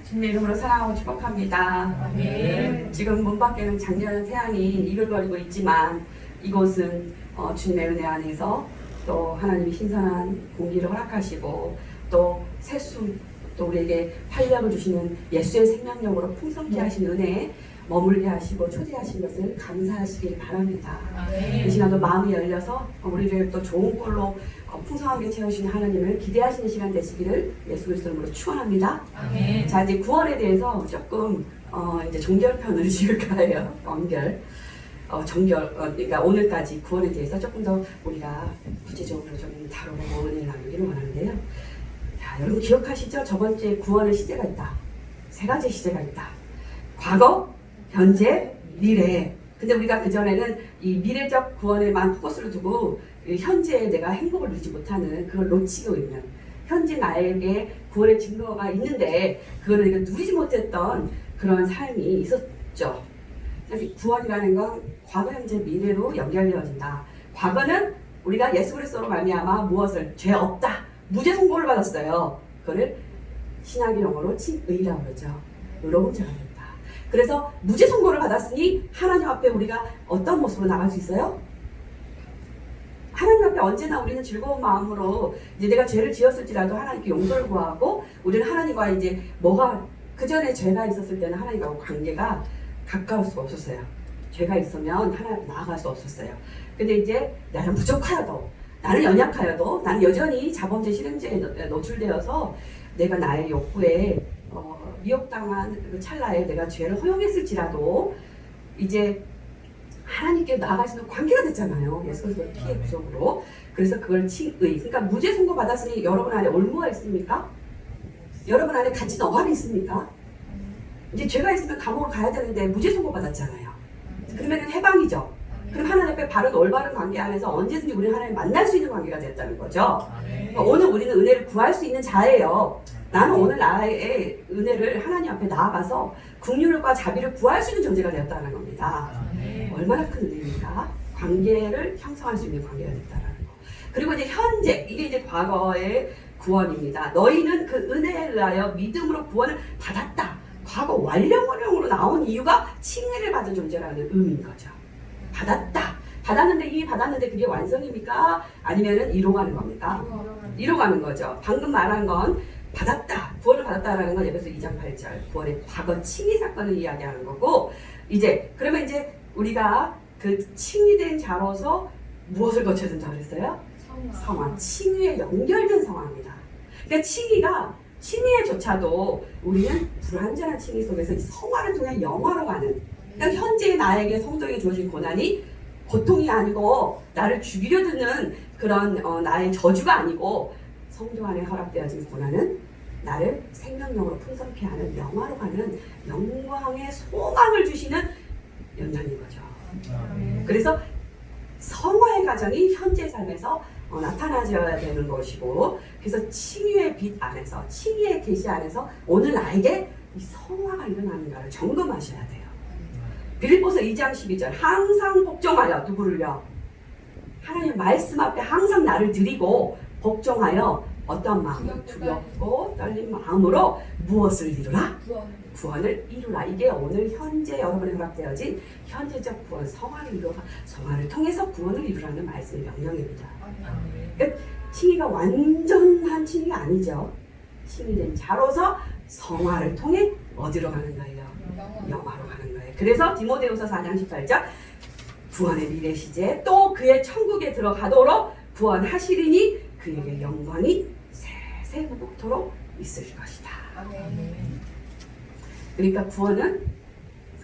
주님의 이름으로 사랑하고 축복합니다. 아멘. 지금 문 밖에는 장렬한 태양이 이글거리고 있지만 이곳은 주님의 은혜 안에서 또 하나님이 신선한 공기를 허락하시고 또 새숨 또 우리에게 활력을 주시는 예수의 생명력으로 풍성케 하신 은혜에 머물게 하시고 초대하신 것을 감사하시길 바랍니다. 이 시간도 마음이 열려서 우리를 또 좋은 꼴로 풍성하게 채우시는 하나님을 기대하시는 시간 되시기를 예수 그리스도 이름으로 축원합니다. 아멘. 자, 이제 구원에 대해서 조금 이제 종결편을 지을까 해요. 그러니까 오늘까지 구원에 대해서 조금 더 우리가 구체적으로 좀 다뤄보고 은혜를 나누기를 원하는데요. 자, 여러분 기억하시죠? 저번 주에 구원의 시제가 있다. 세 가지 시제가 있다. 과거, 현재, 미래. 근데 우리가 그전에는 이 미래적 구원에만 포커스를 두고 현재에 내가 행복을 누리지 못하는 그걸 놓치고 있는 현재 나에게 구원의 증거가 있는데 그걸 내가 누리지 못했던 그런 삶이 있었죠. 구원이라는 건 과거, 현재, 미래로 연결되어진다. 과거는 우리가 예수 그리스도로 말미암아 무엇을 죄 없다. 무죄 선고를 받았어요. 그거를 신학의 용어로 칭의라고 그러죠. 의로운 자가 됐다. 그래서 무죄 선고를 받았으니 하나님 앞에 우리가 어떤 모습으로 나갈 수 있어요? 하나님 앞에 언제나 우리는 즐거운 마음으로 이제 내가 죄를 지었을지라도 하나님께 용서를 구하고 우리는 하나님과 이제 그 전에 죄가 있었을 때는 하나님과 관계가 가까울 수가 없었어요. 죄가 있으면 하나님 나아갈 수 없었어요. 근데 이제 나는 부족하여도 나는 연약하여도 나는 여전히 자범죄 실행죄에 노출되어서 내가 나의 욕구에 미혹당한 그 찰나에 내가 죄를 허용했을지라도 이제 하나님께 나아갈 수 있는 관계가 됐잖아요. 예수 그리스도의 피의 구속으로. 그래서 그걸 칭의. 그러니까 무죄 선고 받았으니 여러분 안에 올무가 있습니까? 여러분 안에 갇힌 어함이 있습니까? 이제 죄가 있으면 감옥을 가야 되는데 무죄 선고 받았잖아요. 그러면 해방이죠. 그럼 하나님 앞에 바른 올바른 관계 안에서 언제든지 우리는 하나님 만날 수 있는 관계가 됐다는 거죠. 그러니까 오늘 우리는 은혜를 구할 수 있는 자예요. 나는 오늘 나의 은혜를 하나님 앞에 나아가서 긍휼과 자비를 구할 수 있는 존재가 되었다는 겁니다. 얼마나 큰 은혜입니까? 관계를 형성할 수 있는 관계가 됐다는 거. 그리고 이제 현재, 이게 이제 과거의 구원입니다. 너희는 그 은혜에 의하여 믿음으로 구원을 받았다. 과거 완료형으로 나온 이유가 칭의를 받은 존재라는 의미인 거죠. 받았다. 받았는데 이미 받았는데 그게 완성입니까? 아니면은 이뤄가는 겁니까? 이뤄가는 거죠. 방금 말한 건 받았다. 구원을 받았다라는 건 에베소 2장 8절 구원의 과거 칭의 사건을 이야기하는 거고 이제 그러면 이제 우리가 그 칭의된 자로서 무엇을 거쳐야 된다고 그랬어요? 성화. 칭의에 연결된 성화입니다. 그러니까 칭의에조차도 우리는 불완전한 칭의 속에서 이 성화를 통해 영화로 가는 그러니까 현재 나에게 성도에게 주어진 고난이 고통이 아니고 나를 죽이려 드는 그런 나의 저주가 아니고 성도 안에 허락되어진 고난은 나를 생명력으로 풍성케 하는 영화로 가는 영광의 소망을 주시는 연단인 거죠. 그래서 성화의 과정이 현재 삶에서 나타나져야 되는 것이고 그래서 칭의의 빛 안에서 칭의의 계시 안에서 오늘 나에게 이 성화가 일어나는가를 점검하셔야 돼요. 빌립보서 2장 12절 항상 복종하여 누구를요? 하나님 말씀 앞에 항상 나를 드리고 복종하여 어떤 마음으로 두렵고 떨린 마음으로 무엇을 이루라? 구원을 이루라. 이게 오늘 현재 여러분의 허락되어진 현재적 구원, 성화를 이루라. 성화를 통해서 구원을 이루라는 말씀의 명령입니다. 그러니까 칭의가 완전한 칭의가 아니죠. 칭의된 자로서 성화를 통해 어디로 가는 거예요? 영화로 가는 거예요. 그래서 디모데후서 4장 18절 구원의 미래 시제 또 그의 천국에 들어가도록 구원하시리니 그에게 영광이 세세무국토록 있을 것이다. 그러니까 구원은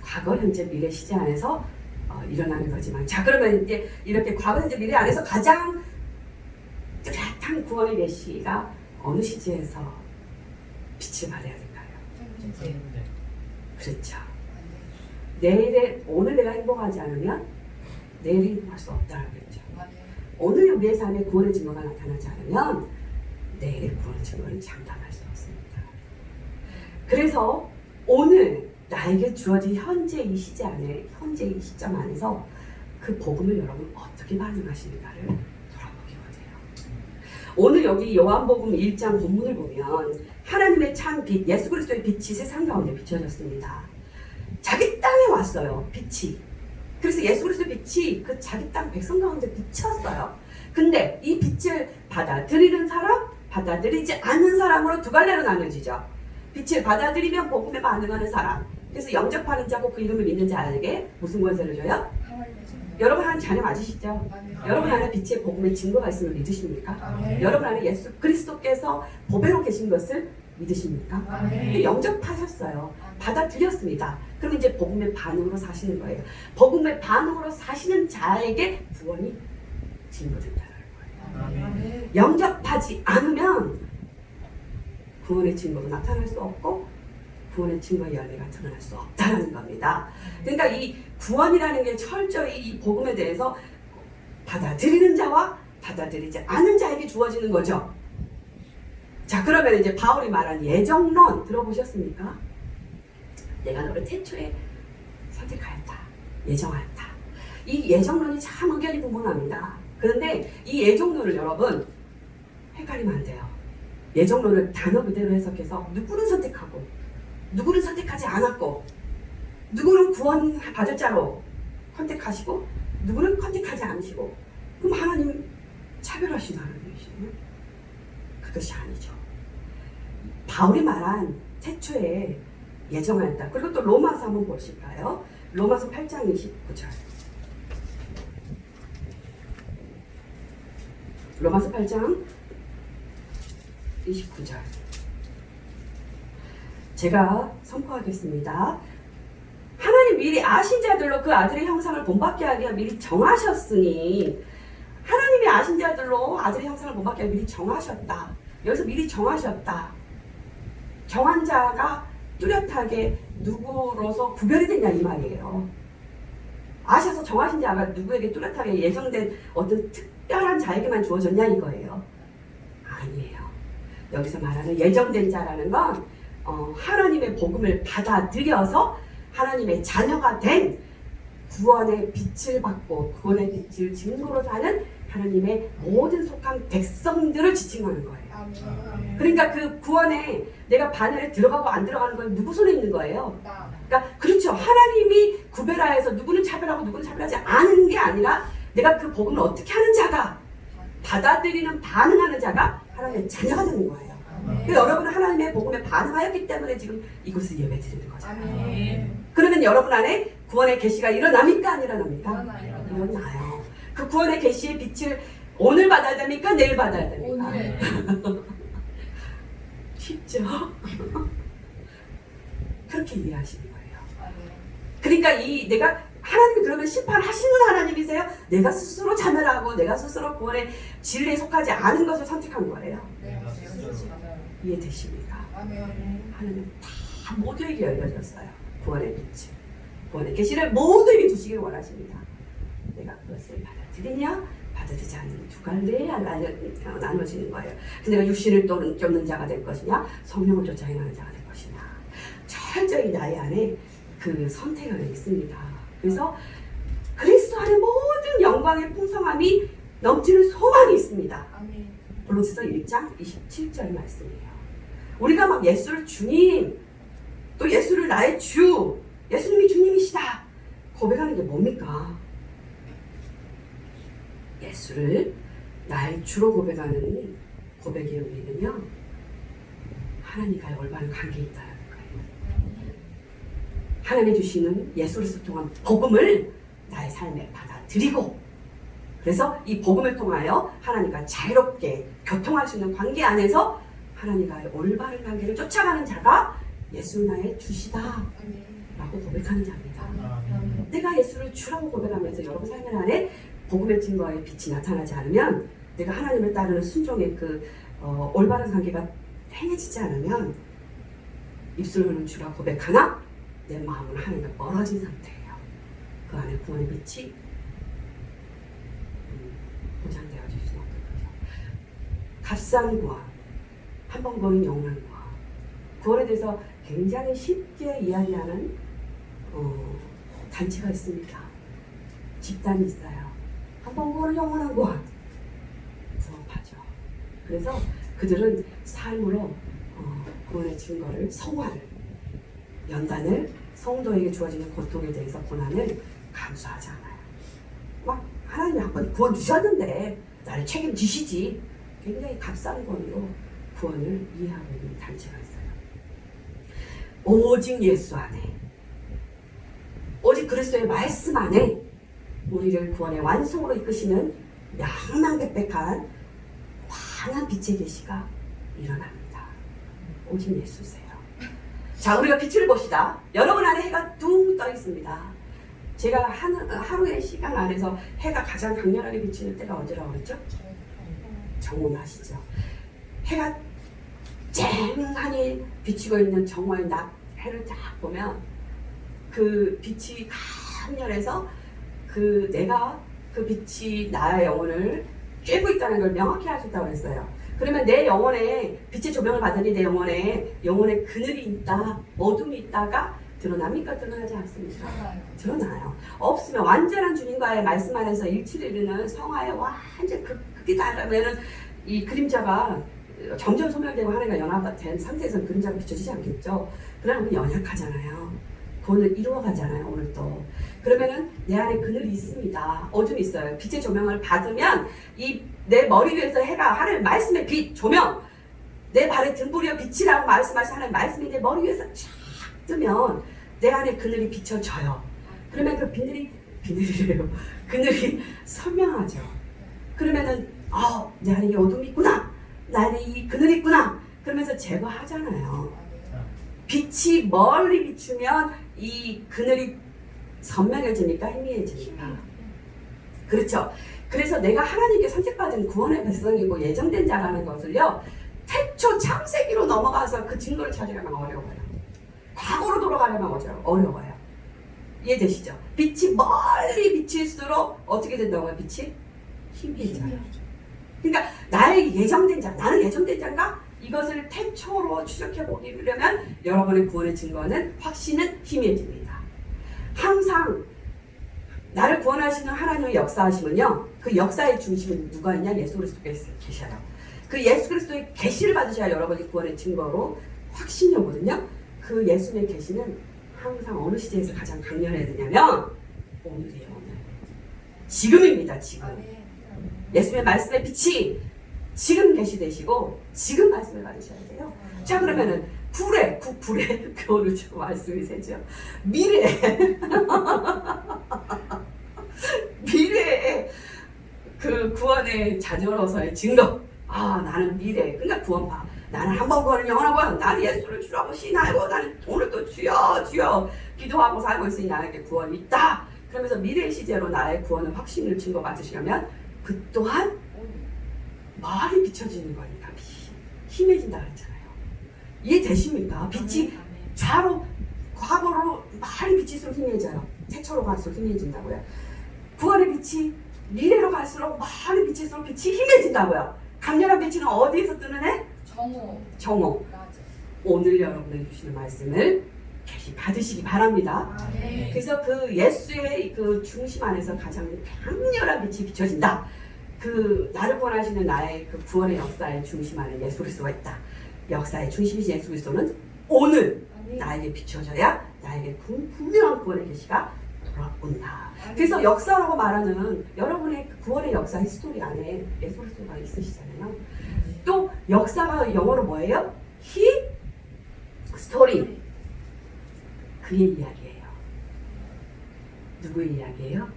과거, 현재, 미래 시제 안에서 일어나는 거지만 자 그러면 이제 이렇게 과거, 현재, 미래 안에서 가장 뚜렷한 구원의 계시가 어느 시제에서 빛을 발해야 될까요? 그렇죠. 오늘 내가 행복하지 않으면 내일 행복할 수 없다고 그랬죠. 오늘 우리의 삶에 구원의 증거가 나타나지 않으면 내일의 구원의 증거는 장담할 수 없습니다. 그래서 오늘 나에게 주어진 현재 이 시제 안에 현재 이 시점 안에서 그 복음을 여러분 어떻게 반응하시는가를 돌아보기 원해요. 오늘 여기 요한복음 1장 본문을 보면 하나님의 참 빛, 예수 그리스도의 빛이 세상 가운데 비춰졌습니다. 자기 땅에 왔어요. 빛이. 그래서 예수 그리스도의 빛이 그 자기 땅 백성 가운데 비쳤어요. 근데 이 빛을 받아들이는 사람, 받아들이지 않는 사람으로 두 갈래로 나눠지죠. 빛을 받아들이면 복음에 반응하는 사람. 그래서 영접하는 자고 그 이름을 믿는 자에게 무슨 권세를 줘요? 여러분 안에 자녀 맞으시죠? 여러분 안에 빛의 복음의 증거가 있음을 믿으십니까? 여러분 안에 예수 그리스도께서 보배로 계신 것을 믿으십니까? 영접하셨어요. 받아들였습니다. 그럼 이제 복음의 반응으로 사시는 거예요. 복음의 반응으로 사시는 자에게 구원이 증거된다는 거예요. 영접하지 않으면 구원의 증거도 나타날 수 없고 구원의 증거의 열매가 드러날 수 없다는 겁니다. 그러니까 이 구원이라는 게 철저히 이 복음에 대해서 받아들이는 자와 받아들이지 않은 자에게 주어지는 거죠. 자, 그러면 이제 바울이 말한 예정론 들어보셨습니까? 내가 너를 태초에 선택하였다. 예정하였다. 이 예정론이 참 의견이 분분합니다. 그런데 이 예정론을 여러분 헷갈리면 안 돼요. 예정론을 단어 그대로 해석해서 누구는 선택하고 누구는 선택하지 않았고 누구는 구원 받을 자로 선택하시고 누구는 선택하지 않으시고 그럼 하나님 차별하신 하나님이시나요? 그것이 아니죠. 바울이 말한 태초에 예정하였다. 그리고 또 로마서 한번 보실까요? 로마서 8장 29절. 로마서 8장 29절. 제가 선포하겠습니다. 하나님 미리 아신 자들로 그 아들의 형상을 본받게 하기 위해 미리 정하셨으니 하나님이 아신 자들로 아들의 형상을 본받게 하기 위해 미리 정하셨다. 여기서 미리 정하셨다. 정한 자가 뚜렷하게 누구로서 구별이 됐냐 이 말이에요. 아셔서 정하신 자가 누구에게 뚜렷하게 예정된 어떤 특별한 자에게만 주어졌냐 이거예요. 아니에요. 여기서 말하는 예정된 자라는 건 하나님의 복음을 받아들여서 하나님의 자녀가 된 구원의 빛을 받고 구원의 빛을 증거로 사는 하나님의 모든 속한 백성들을 지칭하는 거예요. 그러니까 그 구원에 내가 반열에 들어가고 안 들어가는 건 누구 손에 있는 거예요? 그러니까 그렇죠. 하나님이 구별하여서 누구는 차별하고 누구는 차별하지 않은 게 아니라 내가 그 복음을 어떻게 하는 자가 받아들이는 반응하는 자가 하나님의 자녀가 되는 거예요. 그러니까 여러분은 하나님의 복음에 반응하였기 때문에 지금 이곳을 예배드리는 거잖아요. 그러면 여러분 안에 구원의 계시가 일어납니까? 안 일어납니까? 일어나요. 그 구원의 계시의 빛을 오늘 받아야 됩니까? 내일 받아야 됩니까? 쉽죠? 그렇게 이해하시는 거예요. 그러니까 내가 하나님이 그러면 심판하시는 하나님이세요? 내가 스스로 자멸하고 내가 스스로 구원의 진리에 속하지 않은 것을 선택한 거예요. 이해되십니까? 하나님 다 모두에게 열려졌어요. 구원의 빛, 구원의 계시를 모두에게 주시기를 원하십니다. 내가 그것을 받아들이냐 받아들이지 않는 두 갈래에 나눠지는 거예요. 근데 내가 육신을 쫓는 자가 될 것이냐 성령을 쫓아 행하는 자가 될 것이냐 철저히 나의 안에 그 선택을 있습니다. 그래서 그리스도 안에 모든 영광의 풍성함이 넘치는 소망이 있습니다. 골로새서 1장 27절 말씀이에요. 우리가 막 예수를 주님 또 예수를 나의 주 예수님이 주님이시다 고백하는 게 뭡니까? 예수를 나의 주로 고백하는 고백의 의미는요 하나님과의 올바른 관계에 있다는 거예요. 하나님이 주시는 예수를 통한 복음을 나의 삶에 받아들이고 그래서 이 복음을 통하여 하나님과 자유롭게 교통할 수 있는 관계 안에서 하나님과의 올바른 관계를 쫓아가는 자가 예수 나의 주시다 라고 고백하는 자입니다. 내가 예수를 주라고 고백하면서 여러분 삶 안에 복음의 증거의 빛이 나타나지 않으면 내가 하나님을 따르는 순종의 그 올바른 관계가 행해지지 않으면 입술로는 주라 고백하나 내 마음은 하나님과 멀어진 상태예요. 그 안에 구원의 빛이 보장되어질 수는 없는 거죠. 값싼 구원, 한 번 구원은 영원한 구원. 구원에 대해서 굉장히 쉽게 이야기하는 단체가 있습니다. 집단이 있어요. 한 번 구원은 영원한 구원. 구원파죠. 그래서 그들은 삶으로 구원의 증거를, 성화를, 연단을, 성도에게 주어지는 고통에 대해서 고난을 감수하지 않아요. 막 하나님이 한 번 구원 주셨는데 나를 책임지시지. 굉장히 값싼 권으로 구원을 이해하고 있는 단체가 있어요. 오직 예수 안에, 오직 그리스도의 말씀 안에 우리를 구원의 완성으로 이끄시는 양만백백한 환한 빛의 계시가 일어납니다. 오직 예수세요. 자, 우리가 빛을 봅시다. 여러분 안에 해가 둥 떠 있습니다. 제가 하루의 시간 안에서 해가 가장 강렬하게 비치는 때가 언제라고 그랬죠? 정오는 아시죠? 해가 쨍하니 비치고 있는 정오의 낮 해를 딱 보면 그 빛이 강렬해서 내가 그 빛이 나의 영혼을 쬐고 있다는 걸 명확히 알 수 있다고 그랬어요. 그러면 내 영혼에 빛의 조명을 받으니 내 영혼에 그늘이 있다, 어둠이 있다가 드러납니까? 드러나지 않습니까? 드러나요. 없으면 완전한 주님과의 말씀 안에서 일치를 이루는 성화의 완전 극이 다르면은 이 그림자가 점점 소멸되고 하나님과 연합된 상태에서는 그림자가 비춰지지 않겠죠. 그러나 우리 연약하잖아요. 구원을 이루어가잖아요. 오늘도. 그러면은 내 안에 그늘이 있습니다. 어둠이 있어요. 빛의 조명을 받으면 내 머리 위에서 해가 하나님의 말씀의 빛, 조명, 내 발의 등불이여 빛이라고 말씀하신 하나님의 말씀이 내 머리 위에서 쫙 뜨면 내 안에 그늘이 비춰져요. 그러면 그 그늘이 선명하죠. 그러면은 내 안에 이 어둠이 있구나, 내 안에 이 그늘이 있구나, 그러면서 제거하잖아요. 빛이 멀리 비추면 이 그늘이 선명해지니까 희미해지니까. 그렇죠. 그래서 내가 하나님께 선택받은 구원의 백성이고 예정된 자라는 것을요, 태초 창세기로 넘어가서 그 증거를 찾으려면 어려워요. 과거로 돌아가려면 어려워요. 이해되시죠? 빛이 멀리 비칠수록 어떻게 된다고요? 빛이 희미해져요. 그러니까 나의 예정된 자, 나는 예정된 자인가? 이것을 태초로 추적해 보려면 여러분의 구원의 증거는, 확신은 희미해집니다. 항상 나를 구원하시는 하나님의 역사하심은요, 그 역사의 중심은 누가 있냐? 예수 그리스도께서 계셔요. 그 예수 그리스도의 계시를 받으셔야 여러분이 구원의 증거로 확신이 오거든요. 그 예수님의 계시는 항상 어느 시대에서 가장 강렬해야 되냐면 오늘이에요. 오늘. 지금입니다. 지금. 예수님의 말씀의 빛이 지금 계시되시고 지금 말씀을 받으셔야 돼요. 자, 그러면은 불에 오늘 좀 말씀이 세죠. 미래의 그 구원의 자녀로서의 증거. 나는 미래. 그러니까 구원파. 나는 한 번 구원은 영원한 구원. 나는 예수를 주로 하고 신하고 나는 오늘도 주여 기도하고 살고 있으니 나에게 구원이 있다. 그러면서 미래의 시제로 나의 구원의 확신을 증거 받으시려면 그 또한 멀리 비춰지는 거니까 힘해진다 그랬잖아요. 이해되십니까? 빛이 좌로 과거로 많이 비칠수록 희미해져요. 태초로 갈수록 희미해진다고요. 구원의 빛이 미래로 갈수록 많이 비칠수록 빛이 희미해진다고요. 강렬한 빛은 어디에서 뜨는 애? 정오. 맞아. 오늘 여러분에게 주시는 말씀을 받으시기 바랍니다. 그래서 그 예수의 그 중심 안에서 가장 강렬한 빛이 비춰진다. 그 나를 구원하시는 나의 그 구원의 역사의 중심 안에 예수 그리스도가 있다. 역사의 중심이신 예수 그리스도는 오늘 나에게 비춰져야 나에게 분명한 구원의 계시가 돌아온다. 그래서 역사라고 말하는 여러분의 구원의 역사 히스토리 안에 예수 그리스도가 있으시잖아요. 또 역사가 영어로 뭐예요? 스토리. 그의 이야기예요. 누구의 이야기예요?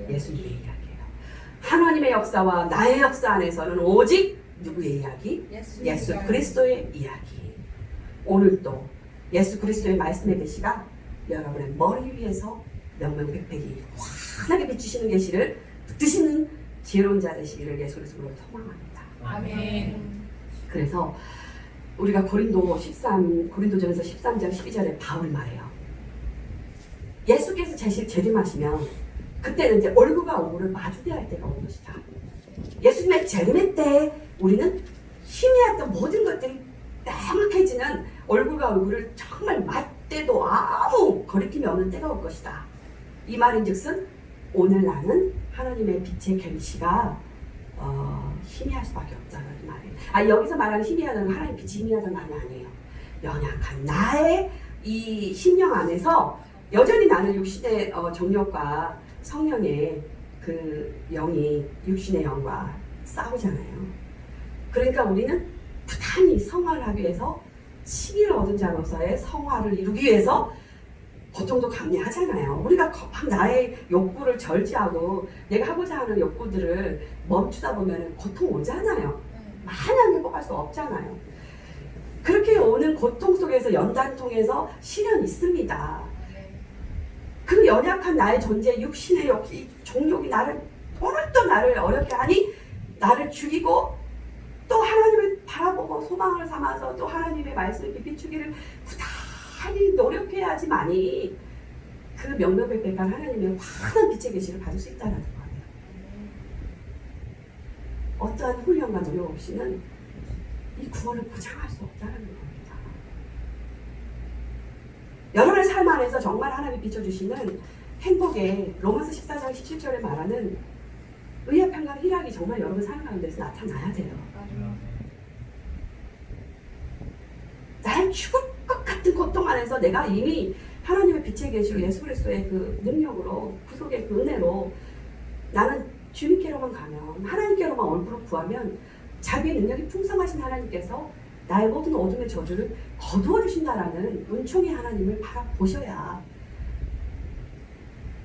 예수님의 이야기예요. 하나님의 역사와 나의 역사 안에서는 오직 누구의 이야기? 예수 그리스도의 이야기. 오늘도 예수 그리스도의 말씀의 계시가 여러분의 머리 위에서 명명백백이 환하게 비추시는 계시를 드시는 지혜로운 자 되시기를 예수 그리스도로 소망합니다. 아멘. 그래서 우리가 고린도전서 13장 12절에 바울이 말해요. 예수께서 재림하시면 그때는 이제 얼굴과 얼굴을 마주대할 때가 온 것이다. 예수님의 재림의 때 우리는 희미했던 모든 것들이 명확해지는 얼굴과 얼굴을 정말 맞대도 아무 거리낌이 없는 때가 올 것이다. 이 말인즉슨 오늘 나는 하나님의 빛의 계시가 희미할 수밖에 없다는 말이에요. 여기서 말하는 희미하다는 건 하나님 빛이 희미하다는 말이 아니에요. 연약한 나의 이 심령 안에서 여전히 나는 육신의 정욕과 성령의 그 영이 육신의 영과 싸우잖아요. 그러니까 우리는 부단히 성화를 하기 위해서 시기를 얻은 자로서의 성화를 이루기 위해서 고통도 감내하잖아요. 우리가 나의 욕구를 절제하고 내가 하고자 하는 욕구들을 멈추다 보면 고통 오잖아요. 마냥 행복할 수 없잖아요. 그렇게 오는 고통 속에서 연단 통해서 시련이 있습니다. 그 연약한 나의 존재, 육신의 욕이, 종욕이 오늘 또 나를 어렵게 하니 나를 죽이고 또 하나님을 바라보고 소망을 삼아서 또 하나님의 말씀을 비추기를 부단히 노력해야지만이 그 명명백백한 하나님의 환한 빛의 계시를 받을 수 있다는 거예요. 어떠한 훈련과 노력 없이는 이 구원을 보장할 수 없다는 겁니다. 여러분의 삶 안에서 정말 하나님이 비춰주시는 행복의 로마서 14장 17절에 말하는 의와 평강, 희락이 정말 여러분 삶 가운데서 나타나야 돼요. 나를 죽을 것 같은 고통 안에서 내가 이미 하나님의 빛의 계시로 예수 그리스도의 그 능력으로 구속의 그 은혜로 나는 주님께로만 가면 하나님께로만 얼굴을 구하면 자기의 능력이 풍성하신 하나님께서 나의 모든 어둠의 저주를 거두어 주신다라는 은총의 하나님을 바라보셔야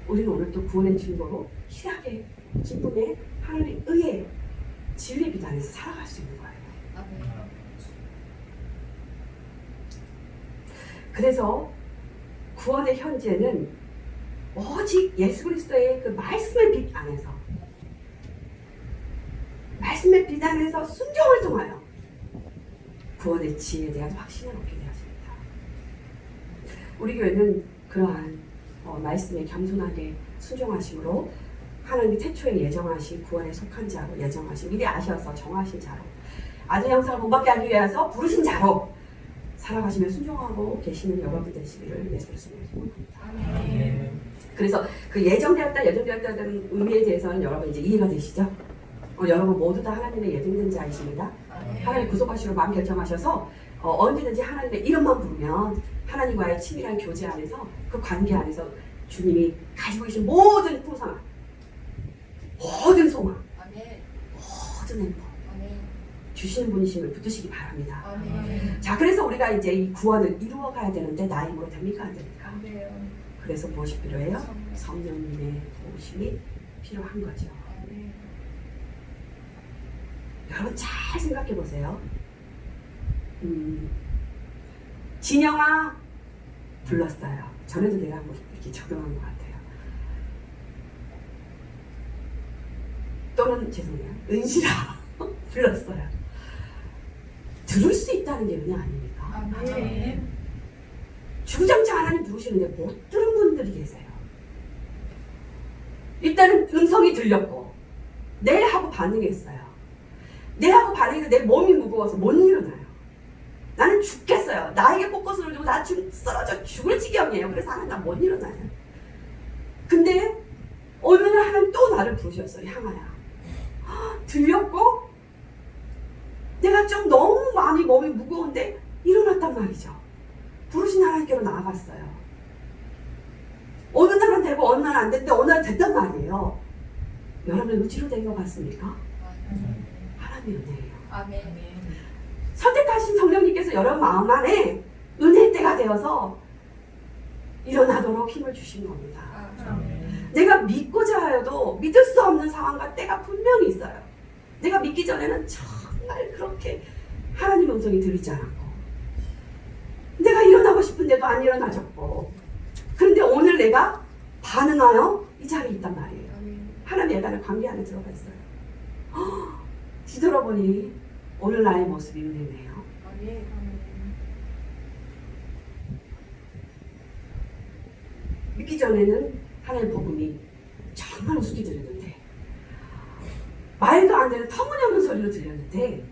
우리는 오늘 또 구원의 증거로 희락의 기쁨의 하나님의 의의 진리의 빛 안에서 살아갈 수 있는 거예요. 그래서 구원의 현재는 오직 예수 그리스도의 그 말씀의 빛 안에서 말씀의 빛 안에서 순종을 통하여 구원의 지혜에 대한 확신을 얻게 되었습니다. 우리 교회는 그러한 말씀에 겸손하게 순종하심으로 하나님이 태초에 예정하신 구원에 속한 자로 예정하신 미리 아셔서 정하신 자로 아들 형상을 본받게 하기 위해서 부르신 자로 살아가시며 순종하고 계시는 여러분 되시기를 예수 그리스도로 소원합니다. 그래서 그 예정되었다는 의미에 대해서는 여러분 이제 이해가 되시죠? 여러분 모두 다 하나님의 예정된 자이십니다. 하나님 구속하시로 마음 결정하셔서 언제든지 하나님의 이름만 부르면 하나님과의 친밀한 교제 안에서 그 관계 안에서 주님이 가지고 계신 모든 풍성함, 모든 소망, 모든 행복 주시는 분이심을 붙드시기 바랍니다. 자, 그래서 우리가 이제 이 구원을 이루어 가야 되는데 나의 힘으로 됩니까? 안 됩니까? 그래서 무엇이 필요해요? 성령님의 도우심이 필요한 거죠. 여러분 잘 생각해 보세요. 진영아 불렀어요. 전에도 내가 한번 이렇게 적용한 것 같아요. 또는 죄송해요. 은실아 불렀어요. 들을 수 있다는 게 은혜 아닙니까? 주구장창 하나님 부르시는데 못 들은 분들이 계세요. 일단은 음성이 들렸고 네 하고 반응했어요. 네 하고 반응해서 내 몸이 무거워서 못 일어나요. 나는 죽겠어요. 나에게 포커스를 주고 나 지금 쓰러져 죽을 지경이에요. 그래서 하나님 나 못 일어나요. 근데 어느 날 하나님 또 나를 부르셨어요. 향하야. 들렸고 내가 좀 너무 마음이 몸이 무거운데 일어났단 말이죠. 부르신 하나님께로 나아갔어요. 어느 날은 되고 어느 날은 안 됐는데 어느 날은 됐단 말이에요. 여러분의 의지로 된 것 같습니까? 하나님의 은혜예요. 아멘. 선택하신 성령님께서 여러분 마음 안에 은혜의 때가 되어서 일어나도록 힘을 주신 겁니다. 내가 믿고자 하여도 믿을 수 없는 상황과 때가 분명히 있어요. 내가 믿기 전에는 정말 그렇게 하나님 음성이 들리지 않았고 내가 일어나고 싶은데도 안 일어나졌고 그런데 오늘 내가 반응하여 이 자리에 있단 말이에요. 하나님의 예단의 관계 안에 들어가 있어요. 뒤돌아보니 오늘 나의 모습이 은혜네요. 믿기 전에는 하나님의 복음이 정말 우습게 들렸는데 말도 안 되는 터무니없는 소리로 들렸는데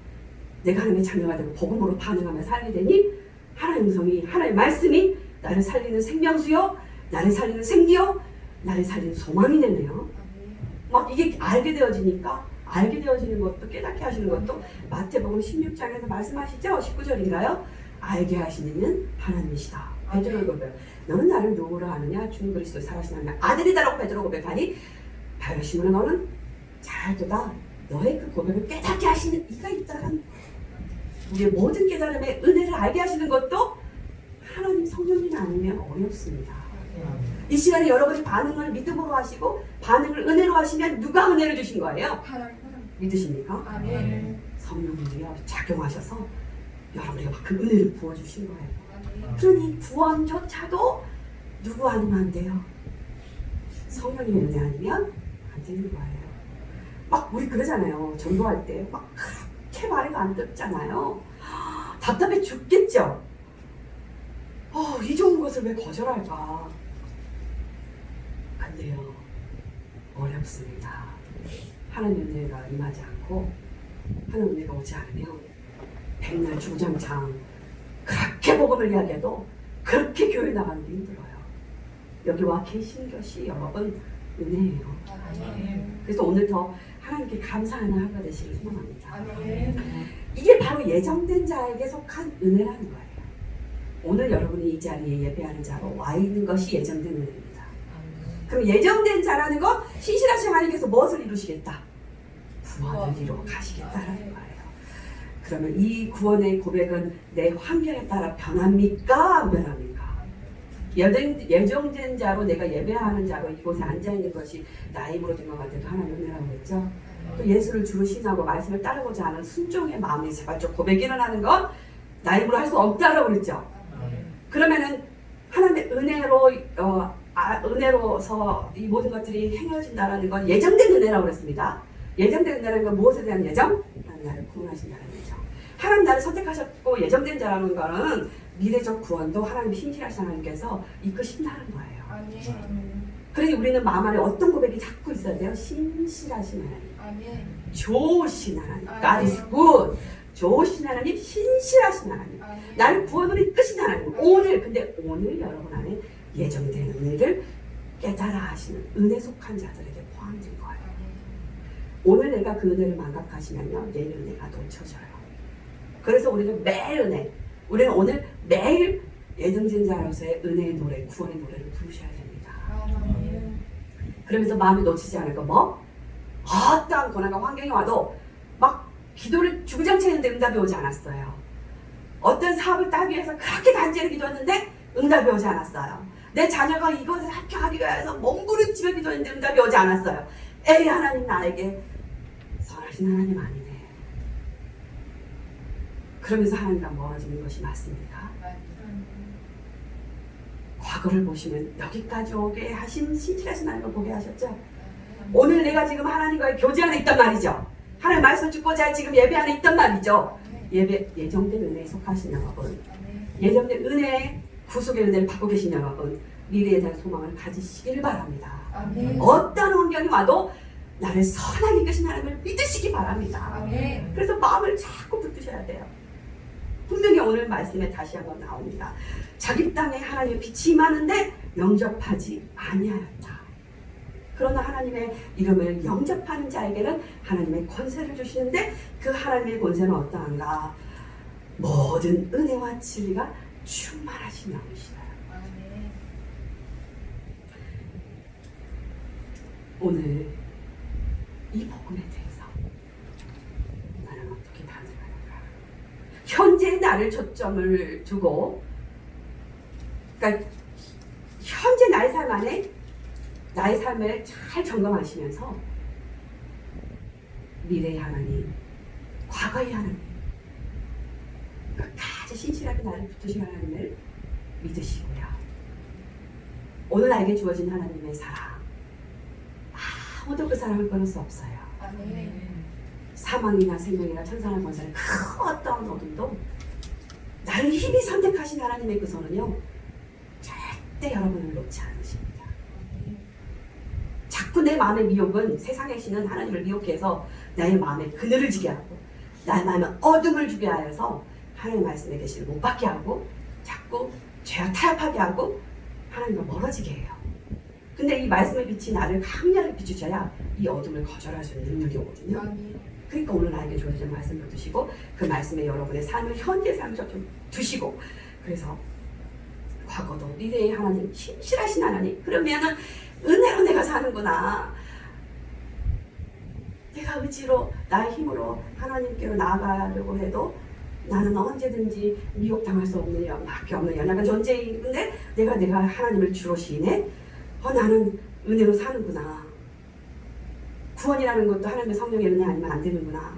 내가 하나님의 자녀가 되고 복음으로 반응하며 살게 되니 하나님의 음성이 하나님의 말씀이 나를 살리는 생명수요 나를 살리는 생기요 나를 살리는 소망이 되네요. 막 이게 알게 되어지니까 알게 되어지는 것도 깨닫게 하시는 것도 마태복음 16장에서 말씀하시죠? 19절인가요? 알게 하시는 하나님이시다. 베드로의 고백. 너는 나를 누구로 아느냐? 주 그리스도 살아신 하나님 아들이다라고 베드로 고백하니 바로 시몬아 너는 잘 알도다. 너의 그 고백을 깨닫게 하시는 이가 있다는 우리의 모든 깨달음의 은혜를 알게 하시는 것도 하나님 성령님 아니면 어렵습니다. 이 시간에 여러분이 반응을 믿음으로 하시고 반응을 은혜로 하시면 누가 은혜를 주신 거예요? 믿으십니까? 아멘. 성령님이요 작용하셔서 여러분에게 막 그 은혜를 부어주신 거예요. 그러니 구원조차도 누구 아니면 안 돼요. 성령님의 은혜 아니면 안 되는 거예요. 막 우리 그러잖아요. 전도할 때 막 그렇게 말해도 안 듣잖아요. 답답해 죽겠죠. 이 좋은 것을 왜 거절할까? 근데요 어렵습니다. 하나님 은혜가 임하지 않고 하나님 은혜가 오지 않으면 백날 주구장창 그렇게 복음을 이야기해도 그렇게 교회 나가는 게 힘들어요. 여기 와 계신 것이 여러분 은혜예요. 그래서 오늘 더 하나님께 감사하는 하루가 되시길 소망합니다. 이게 바로 예정된 자에게 속한 은혜라는 거예요. 오늘 여러분이 이 자리에 예배하는 자로 와 있는 것이 예정된 은혜입니다. 그럼 예정된 자라는 건 신실하신 하나님께서 무엇을 이루시겠다? 구원을 이루어 가시겠다라는 거예요. 그러면 이 구원의 고백은 내 환경에 따라 변합니까? 안 변합니까? 예정된 자로 내가 예배하는 자로 이곳에 앉아있는 것이 나의 힘으로 된 것 같아도 하나님 은혜라고 했죠. 또 예수를 주로 신하고 말씀을 따르고자 하는 순종의 마음이 제발적 고백이 일어나는 건 나의 힘으로 할 수 없다라고 그랬죠. 그러면은 하나님의 은혜로서 이 모든 것들이 행해진다는 건 예정된 은혜라고 그랬습니다. 예정된 은혜라는 건 무엇에 대한 예정? 하나님 나를 구원하신다는 예정. 하나님 나를 선택하셨고 예정된 자라는 거는 미래적 구원도 하나님 신실하신 하나님께서 이끄신다는 거예요. 그러니 우리는 마음 안에 어떤 고백이 자꾸 있어야 돼요? 신실하신 하나님. 좋으신 하나님. God is good. 좋으신 하나님, 신실하신 하나님. 나를 구원으로 이끄신 하나님. 근데 오늘 여러분 안에 예정된 은혜를 깨달아 하시는 은혜 속한 자들에게 포함된 거예요. 오늘 내가 그 은혜를 망각하시면요 내일 은혜가 놓쳐져요. 그래서 우리는 매일 은혜, 우리는 오늘 매일 예정된 자로서의 은혜의 노래, 구원의 노래를 부르셔야 됩니다. 그러면서 마음이 놓치지 않을 거 뭐? 어떠한 고난과 환경이 와도 막 기도를 주구장창 했는데 응답이 오지 않았어요. 어떤 사업을 따기 위해서 그렇게 간절히 기도했는데 응답이 오지 않았어요. 내 자녀가 이것을 합격하기 위해서 몸부림치며 기도했는데 응답이 오지 않았어요. 에이 하나님 나에게 선하신 하나님 아니네. 그러면서 하나님과 멀어지는 것이 맞습니까? 과거를 보시면 여기까지 오게 하신 신실하신 하나님을 보게 하셨죠. 오늘 내가 지금 하나님과의 교제 안에 있단 말이죠. 하나님 말씀 듣고자 지금 예배 안에 있단 말이죠. 예정된 은혜에 속하신 여러분, 예정된 은혜, 구속의 은혜를 받고 계신 여러분, 미래에 대한 소망을 가지시길 바랍니다. 어떤 환경이 와도 나를 선하게 이끄신 하나님을 믿으시기 바랍니다. 그래서 마음을 자꾸 붙드셔야 돼요. 분명히 오늘 말씀에 다시 한번 나옵니다. 자기 땅에 하나님의 빛이 임하는데 영접하지 아니하였다. 그러나 하나님의 이름을 영접하는 자에게는 하나님의 권세를 주시는데 그 하나님의 권세는 어떠한가? 모든 은혜와 진리가 충만하신 영이시다. 오늘 이 복음에 대해서 나는 어떻게 반응하는가? 현재 나를 초점을 두고, 그러니까 현재 나의 삶 안에 나의 삶을 잘 점검하시면서 미래의 하나님, 과거의 하나님, 끝까지 신실하게 나를 붙드신 하나님을 믿으시고요. 오늘 나에게 주어진 하나님의 사랑, 아무도 그 사랑을 끊을 수 없어요. 사망이나 생명이나 천사나 권세나 그 어떤 어둠도 나를 힘이 선택하신 하나님의 그 손은요 절대 여러분을 놓지 않으십니다. 자꾸 내 마음의 미혹은 세상에 계시는 하나님을 미혹해서 나의 마음에 그늘을 지게 하고 나의 마음에 어둠을 주게 하여서 하나님의 말씀의 계시를 못 받게 하고 자꾸 죄와 타협하게 하고 하나님과 멀어지게 해요. 근데 이 말씀의 빛이 나를 강렬하게 비추셔야 이 어둠을 거절할 수 있는 능력이 오거든요. 그러니까 오늘 나에게 주어진 말씀을 두시고 그 말씀에 여러분의 삶을 현재 삶을 좀 두시고 그래서 과거도 미래의 하나님 신실하신 하나님 그러면은 은혜로 내가 사는구나. 내가 의지로 나의 힘으로 하나님께로 나아가려고 해도 나는 언제든지 미혹당할 수 없는 밖에 없는 연약한 존재인데 내가 하나님을 주로 시인해 나는 은혜로 사는구나. 구원이라는 것도 하나님의 성령의 은혜 아니면 안 되는구나.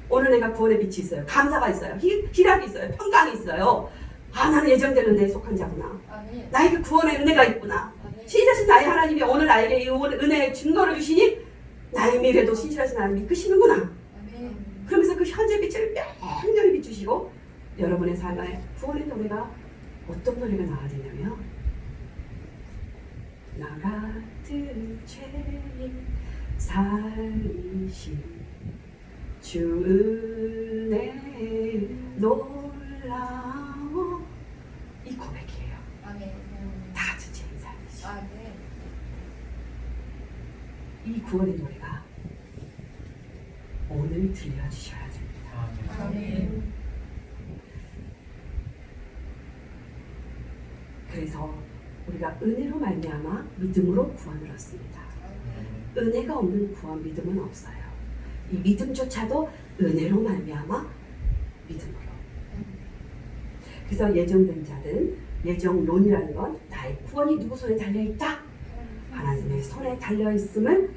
오늘 내가 구원의 빛이 있어요. 감사가 있어요. 희락이 있어요. 평강이 있어요. 나는 예정된 은혜에 속한 자구나. 아멘. 나에게 구원의 은혜가 있구나. 아멘. 신실하신 나의 하나님이 오늘 나에게 이 은혜의 증거를 주시니 나의 미래도 신실하신 하나님이 이끄시는구나. 아멘. 그러면서 그 현재 빛을 맹렬히 비추시고 여러분의 삶에 구원의 노래가 어떤 노래가 나와야 되냐면 나 같은 죄인 살리신 주 은혜 놀라워 이 고백이에요. 아멘. 다 같이 죄인 살리신 아멘. 이 구원의 노래가 오늘 들려주셔야 됩니다. 아멘. 그래서 우리가 은혜로 말미암아 믿음으로 구원을 얻습니다. 은혜가 없는 구원 믿음은 없어요. 이 믿음조차도 은혜로 말미암아 믿음으로. 그래서 예정된 자든 예정론이라는 건 나의 구원이 누구 손에 달려있다? 하나님의 손에 달려있음을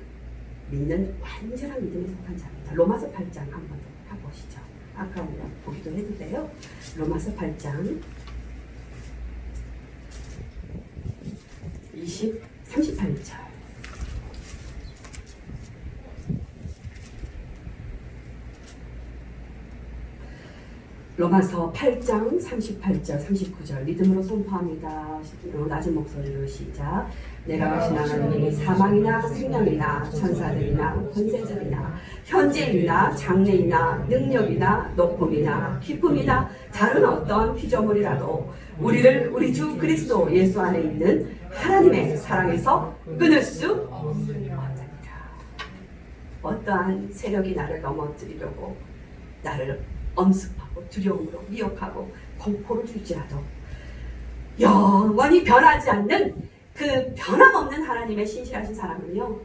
믿는 완전한 믿음에 속한 자입니다. 로마서 8장 한번 더 가보시죠. 아까 우리가 보기도 했는데요. 로마서 8장 38절 로마서 8장 38절 39절 믿음으로 선포합니다. 낮은 목소리로 시작. 내가 가신 하나님이 사망이나 생명이나 천사들이나 권세들이나 현재이나 장래이나 능력이나 높음이나 깊음이나 다른 어떤 피조물이라도 우리를 우리 주 그리스도 예수 안에 있는 하나님의 사랑에서 끊을 수 없습니다. 어떠한 세력이 나를 넘어뜨리려고 나를 엄습하고 두려움으로 미혹하고 공포를 줄지라도 영원히 변하지 않는 그 변함없는 하나님의 신실하신 사랑은요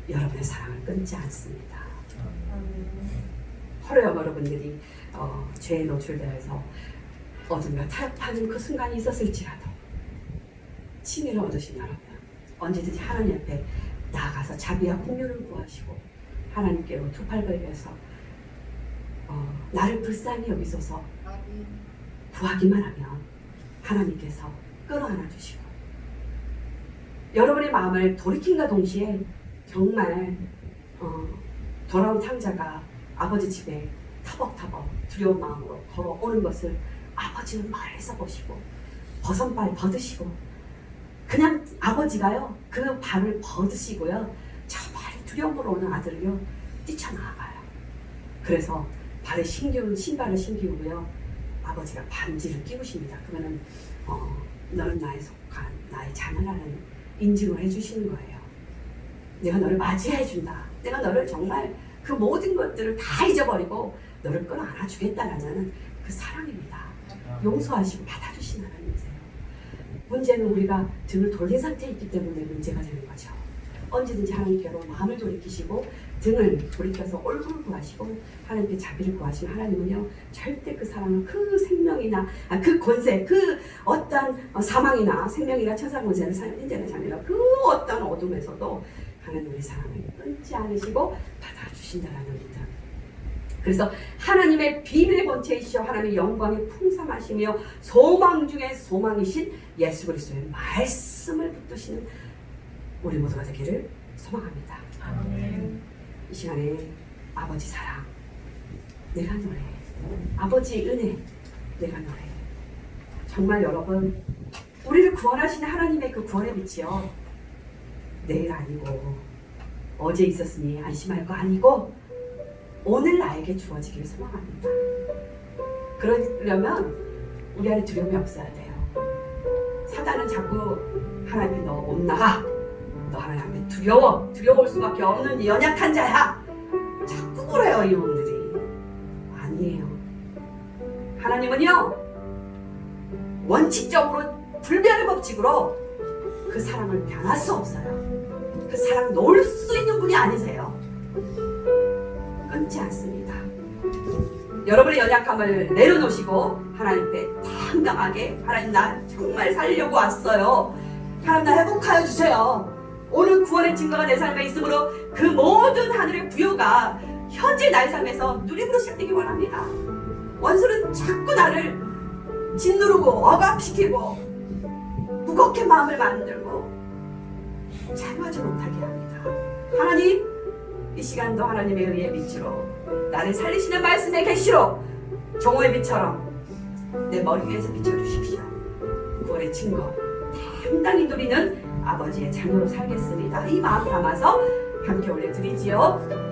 여러분의 사랑을 끊지 않습니다. 허려 여러분들이 죄에 노출되어서 어딘가 타협하는 그 순간이 있었을지라도 칭의를 얻으신 여러분 언제든지 하나님 앞에 나아가서 자비와 공유를 구하시고 하나님께로 두 팔 벌려서 나를 불쌍히 여기소서 구하기만 하면 하나님께서 끌어안아 주시고 여러분의 마음을 돌이킴과 동시에 정말 돌아온 탕자가 아버지 집에 터벅터벅 두려운 마음으로 걸어오는 것을 아버지는 멀리서 보시고 버선발 벗으시고 그냥 아버지가요 그 발을 벗으시고요 저 발이 두려움으로 오는 아들을요 뛰쳐나가요. 그래서 발에 신발을 신기우고요 아버지가 반지를 끼우십니다. 그러면은 너는 나에 속한 나의 자녀라는 인증을 해주시는 거예요. 내가 너를 맞이해준다. 내가 너를 정말 그 모든 것들을 다 잊어버리고 너를 끌어안아 주겠다라는 그 사랑입니다. 용서하시고 받아주신 하나님이세요. 문제는 우리가 등을 돌린 상태에 있기 때문에 문제가 되는 거죠. 언제든지 하나님께로 마음을 돌이키시고 등을 돌이켜서 얼굴을 구하시고 하나님께 자비를 구하시는 하나님은요 절대 그 사랑을 그 생명이나 그 권세 그 어떤 사망이나 생명이나 천사 권세를 인자는 자녀가 그 어떤 어둠에서도 하나님 우리 사랑을 끊지 않으시고 받아주신다라는 믿음. 그래서 하나님의 비밀의 본체이시여 하나님의 영광이 풍성하시며 소망 중에 소망이신 예수 그리스도의 말씀을 붙드시는 우리 모두가 되기를 소망합니다. 아멘. 이 시간에 아버지 사랑 내가 노래해. 아버지 은혜 내가 노래해. 정말 여러분 우리를 구원하시는 하나님의 그 구원의 빛이요 내일 아니고 어제 있었으니 안심할 거 아니고 오늘 나에게 주어지기를 소망합니다. 그러려면 우리 안에 두려움이 없어야 돼요. 사단은 자꾸 하나님이 너 못 나가. 너 하나님 앞에 두려워올 수밖에 없는 연약한 자야. 자꾸 그래요, 이놈들이. 아니에요. 하나님은요, 원칙적으로 불변의 법칙으로 그 사랑을 변할 수 없어요. 그 사랑 놓을 수 있는 분이 아니세요. 끊지 않습니다. 여러분의 연약함을 내려놓으시고 하나님 앞에 당당하게, 하나님 나 정말 살려고 왔어요. 하나님 나 회복하여 주세요. 오늘 구원의 증거가 내 삶에 있으므로 그 모든 하늘의 부여가 현재 나의 삶에서 누림으로 시작되기 원합니다. 원수는 자꾸 나를 짓누르고 억압시키고 무겁게 마음을 만들고 자유하지 못하게 합니다. 하나님, 이 시간도 하나님의 의의 빛으로, 나를 살리시는 말씀의 계시로 종호의 빛처럼 내 머리 위에서 비춰주십시오. 구원의 증거 당당히 누리는 아버지의 자녀로 살겠습니다. 이 마음 담아서 함께 올려드리지요.